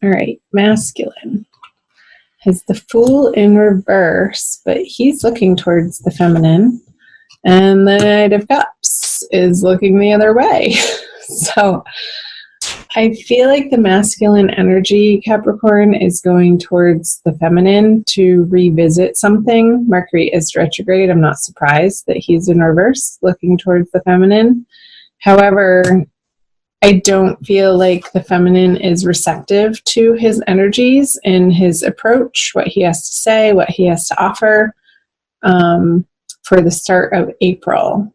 All right, masculine has the Fool in reverse, but he's looking towards the feminine. And the Knight of Cups is looking the other way. So I feel like the masculine energy, Capricorn, is going towards the feminine to revisit something. Mercury is retrograde. I'm not surprised that he's in reverse, looking towards the feminine. However, I don't feel like the feminine is receptive to his energies and his approach, what he has to say, what he has to offer. For the start of April.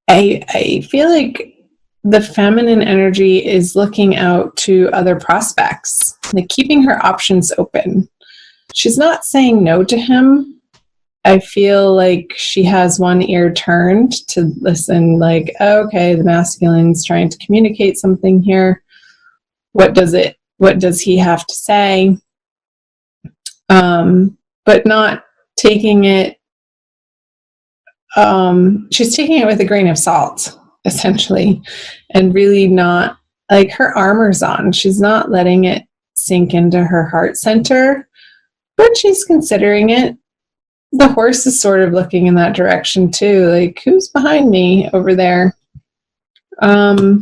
I feel like the feminine energy is looking out to other prospects, like keeping her options open. She's not saying no to him. I feel like she has one ear turned to listen, like, oh, okay, the masculine's trying to communicate something here. What does he have to say? But not taking it, she's taking it with a grain of salt, essentially, and really not, like, her armor's on. She's not letting it sink into her heart center, but she's considering it. The horse is sort of looking in that direction too, like, who's behind me over there? I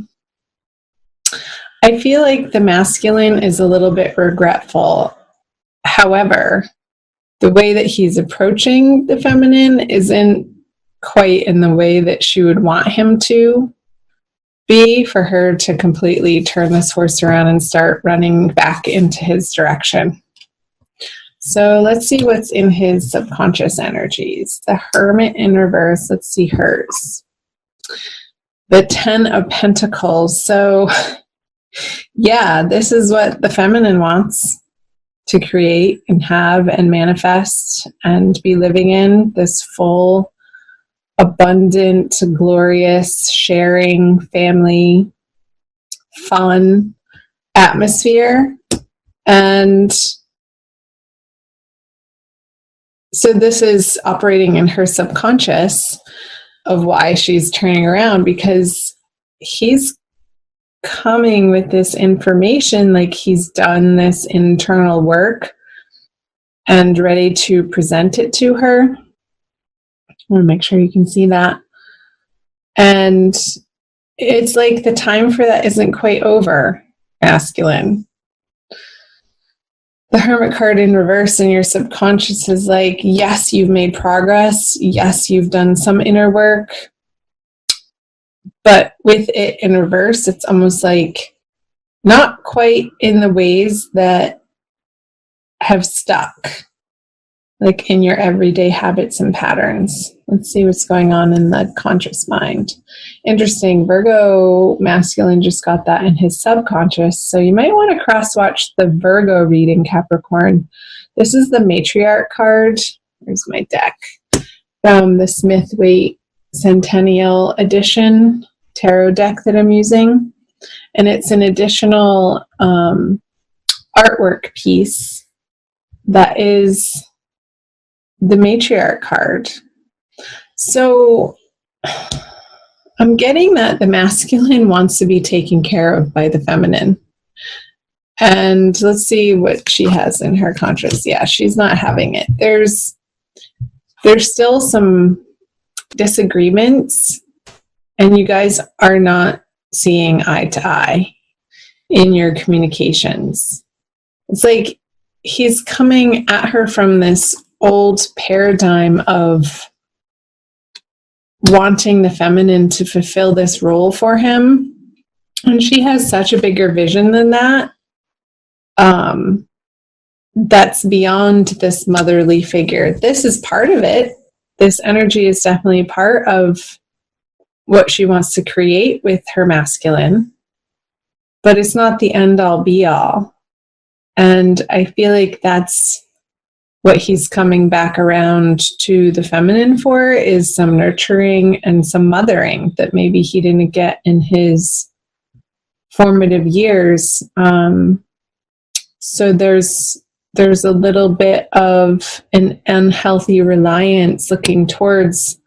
feel like the masculine is a little bit regretful. However, the way that he's approaching the feminine isn't quite in the way that she would want him to be, for her to completely turn this horse around and start running back into his direction. So let's see what's in his subconscious energies. The Hermit in reverse. Let's see hers. The Ten of Pentacles. So yeah, this is what the feminine wants to create and have and manifest and be living in, this full, abundant, glorious, sharing, family, fun atmosphere. And so this is operating in her subconscious of why she's turning around, because he's coming with this information, like he's done this internal work and ready to present it to her. I want to make sure you can see that. And it's like the time for that isn't quite over, masculine. The Hermit card in reverse in your subconscious is like, yes, you've made progress. Yes, you've done some inner work. But with it in reverse, it's almost like not quite in the ways that have stuck, like in your everyday habits and patterns. Let's see what's going on in the conscious mind. Interesting. Virgo masculine just got that in his subconscious. So you might want to cross-watch the Virgo reading, Capricorn. This is the Matriarch card. Here's my deck from the Smith-Waite Centennial Edition tarot deck that I'm using. And it's an additional artwork piece that is the Matriarch card. So I'm getting that the masculine wants to be taken care of by the feminine. And let's see what she has in her conscious. Yeah, she's not having it. There's still some disagreements, and you guys are not seeing eye to eye in your communications. It's like he's coming at her from this old paradigm of wanting the feminine to fulfill this role for him. And she has such a bigger vision than that. That's beyond this motherly figure. This is part of it. This energy is definitely part of what she wants to create with her masculine, but it's not the end all be all. And I feel like that's what he's coming back around to the feminine for, is some nurturing and some mothering that maybe he didn't get in his formative years. So there's a little bit of an unhealthy reliance looking towards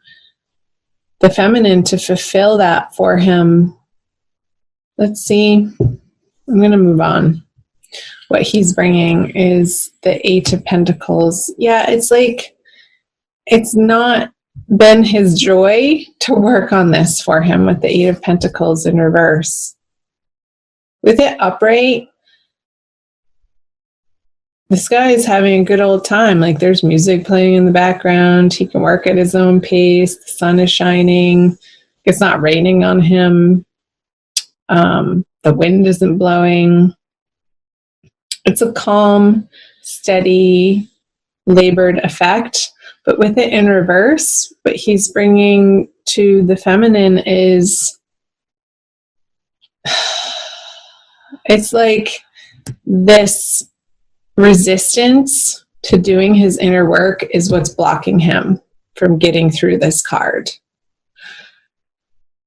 the feminine to fulfill that for him. Let's see I'm going to move on. What he's bringing is the Eight of Pentacles. Yeah, it's like, it's not been his joy to work on this for him with the Eight of Pentacles in reverse. With it upright, this guy is having a good old time. Like, there's music playing in the background. He can work at his own pace. The sun is shining. It's not raining on him. The wind isn't blowing. It's a calm, steady, labored effect. But with it in reverse, what he's bringing to the feminine is, it's like this resistance to doing his inner work is what's blocking him from getting through this card.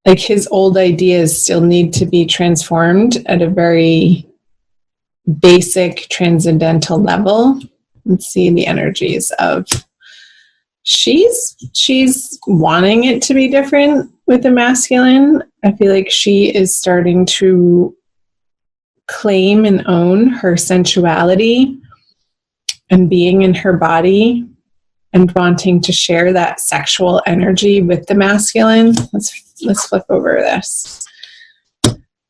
Like, his old ideas still need to be transformed at a very basic transcendental level. Let's see the energies of, she's wanting it to be different with the masculine. I feel like she is starting to claim and own her sensuality and being in her body and wanting to share that sexual energy with the masculine. Let's flip over this.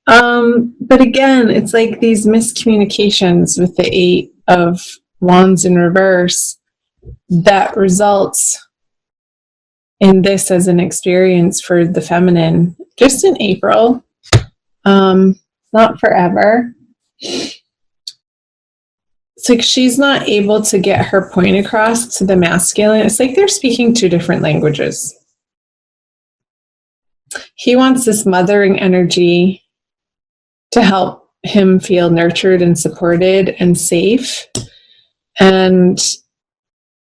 But again, it's like these miscommunications with the Eight of Wands in reverse that results in this as an experience for the feminine just in April, not forever. It's like she's not able to get her point across to the masculine. It's like they're speaking two different languages. He wants this mothering energy to help him feel nurtured and supported and safe. And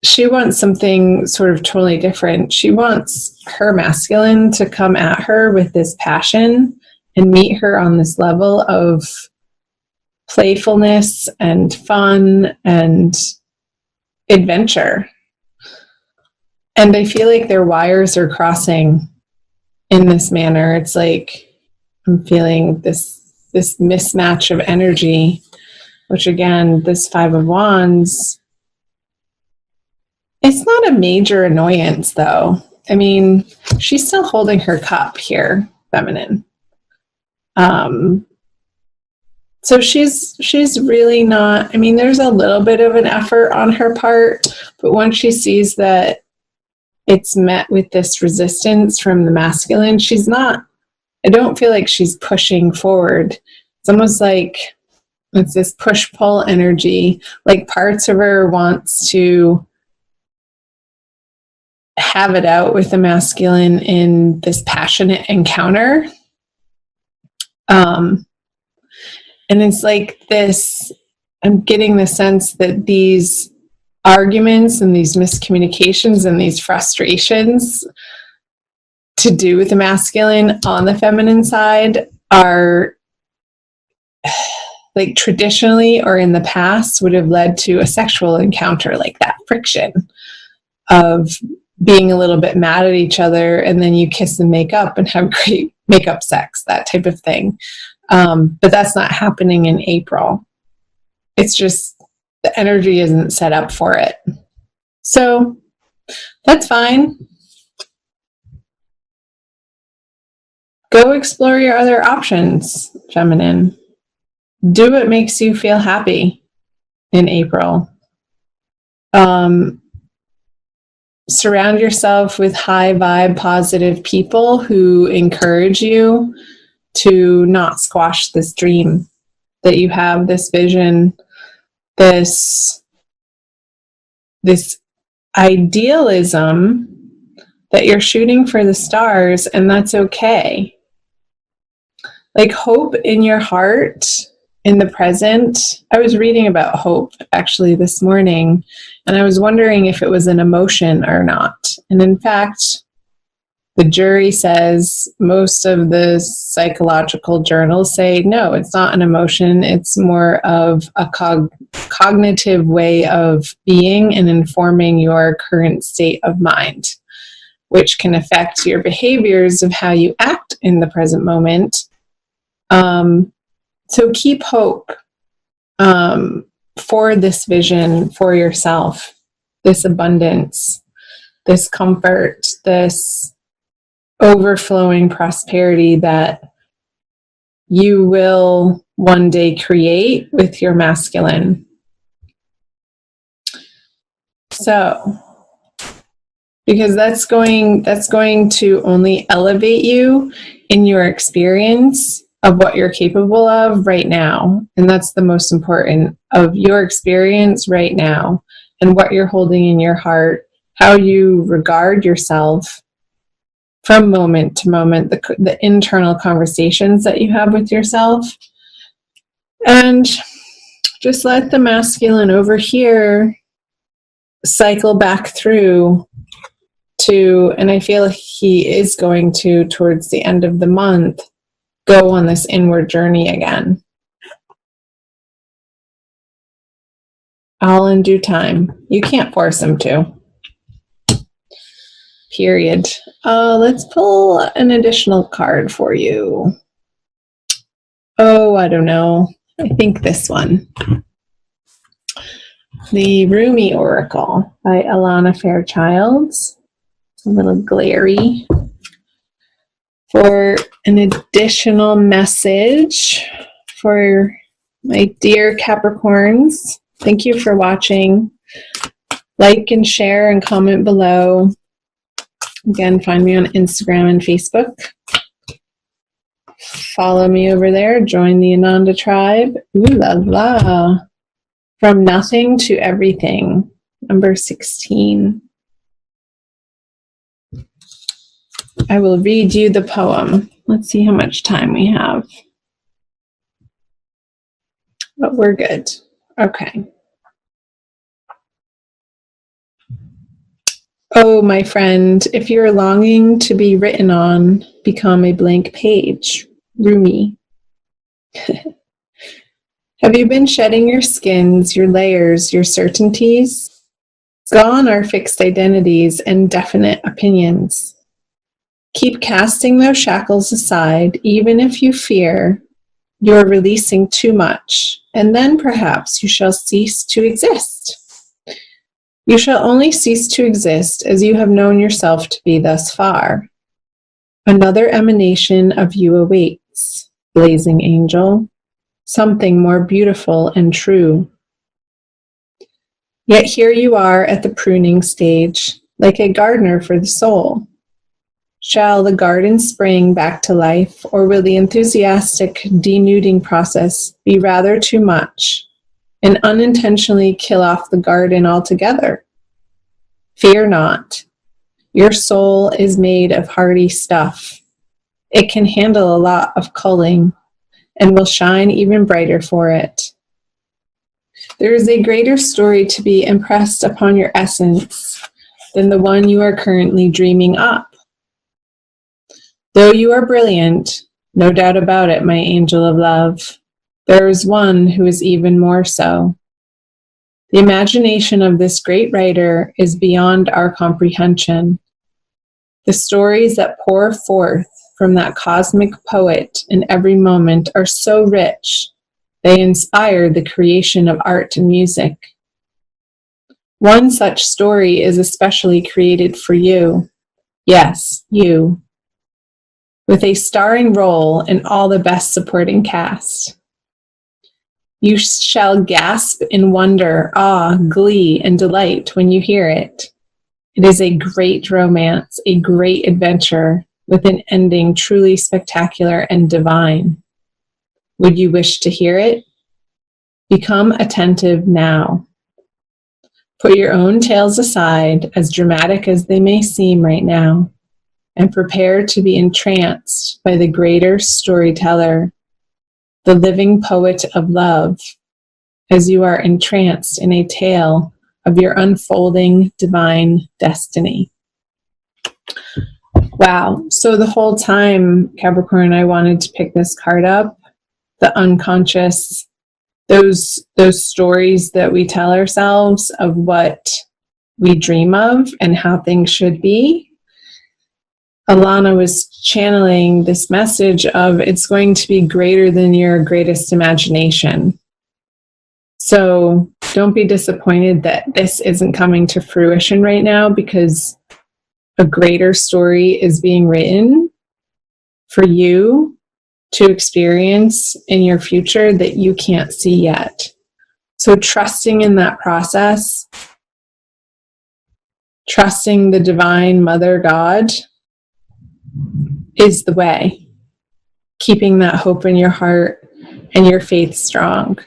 she wants something sort of totally different. She wants her masculine to come at her with this passion and meet her on this level of playfulness and fun and adventure. And I feel like their wires are crossing in this manner. It's like I'm feeling this mismatch of energy, which again, this Five of Wands, it's not a major annoyance though. I mean, she's still holding her cup here, feminine. So she's really not, I mean, there's a little bit of an effort on her part, but once she sees that it's met with this resistance from the masculine, she's not, I don't feel like she's pushing forward. It's almost like it's this push-pull energy, like parts of her wants to have it out with the masculine in this passionate encounter. And it's like this, I'm getting the sense that these arguments and these miscommunications and these frustrations to do with the masculine on the feminine side are like traditionally or in the past would have led to a sexual encounter, like that friction of being a little bit mad at each other, and then you kiss and make up and have great makeup sex, that type of thing. But that's not happening in April. It's just the energy isn't set up for it. So that's fine. Go explore your other options, feminine. Do what makes you feel happy in April. Surround yourself with high vibe, positive people who encourage you to not squash this dream that you have, this vision, this idealism that you're shooting for the stars, and that's okay. Like, hope in your heart, in the present. I was reading about hope actually this morning, and I was wondering if it was an emotion or not. And in fact, the jury says, most of the psychological journals say, no, it's not an emotion. It's more of a cognitive way of being and informing your current state of mind, which can affect your behaviors of how you act in the present moment. So keep hope for this vision for yourself, this abundance, this comfort, this overflowing prosperity that you will one day create with your masculine. So, because that's going to only elevate you in your experience of what you're capable of right now. And that's the most important, of your experience right now and what you're holding in your heart, how you regard yourself from moment to moment, the internal conversations that you have with yourself. And just let the masculine over here cycle back through to, and I feel he is going to, towards the end of the month, go on this inward journey again. All in due time. You can't force him to. Period. Let's pull an additional card for you. Oh, I don't know. I think this one. The Rumi Oracle by Alana Fairchild. It's a little glary. For an additional message for my dear Capricorns, thank you for watching. Like and share and comment below. Again, find me on Instagram and Facebook. Follow me over there. Join the Ananda tribe. Ooh la la. From nothing to everything. Number 16. I will read you the poem. Let's see how much time we have. But we're good. Okay. Oh, my friend, if you're longing to be written on, become a blank page. Rumi. Have you been shedding your skins, your layers, your certainties? Gone are fixed identities and definite opinions. Keep casting those shackles aside, even if you fear you're releasing too much, and then perhaps you shall cease to exist. You shall only cease to exist as you have known yourself to be thus far. Another emanation of you awaits, blazing angel, something more beautiful and true. Yet here you are at the pruning stage, like a gardener for the soul. Shall the garden spring back to life, or will the enthusiastic denuding process be rather too much and unintentionally kill off the garden altogether? Fear not. Your soul is made of hardy stuff. It can handle a lot of culling and will shine even brighter for it. There is a greater story to be impressed upon your essence than the one you are currently dreaming up. Though you are brilliant, no doubt about it, my angel of love, there is one who is even more so. The imagination of this great writer is beyond our comprehension. The stories that pour forth from that cosmic poet in every moment are so rich, they inspire the creation of art and music. One such story is especially created for you. Yes, you. With a starring role in all the best supporting cast. You shall gasp in wonder, awe, glee, and delight when you hear it. It is a great romance, a great adventure, with an ending truly spectacular and divine. Would you wish to hear it? Become attentive now. Put your own tales aside, as dramatic as they may seem right now, and prepare to be entranced by the greater storyteller, the living poet of love, as you are entranced in a tale of your unfolding divine destiny. Wow. So the whole time, Capricorn, I wanted to pick this card up, the unconscious, those stories that we tell ourselves of what we dream of and how things should be. Alana was channeling this message of it's going to be greater than your greatest imagination. So don't be disappointed that this isn't coming to fruition right now, because a greater story is being written for you to experience in your future that you can't see yet. So trusting in that process, trusting the divine Mother God is the way. Keeping that hope in your heart and your faith strong.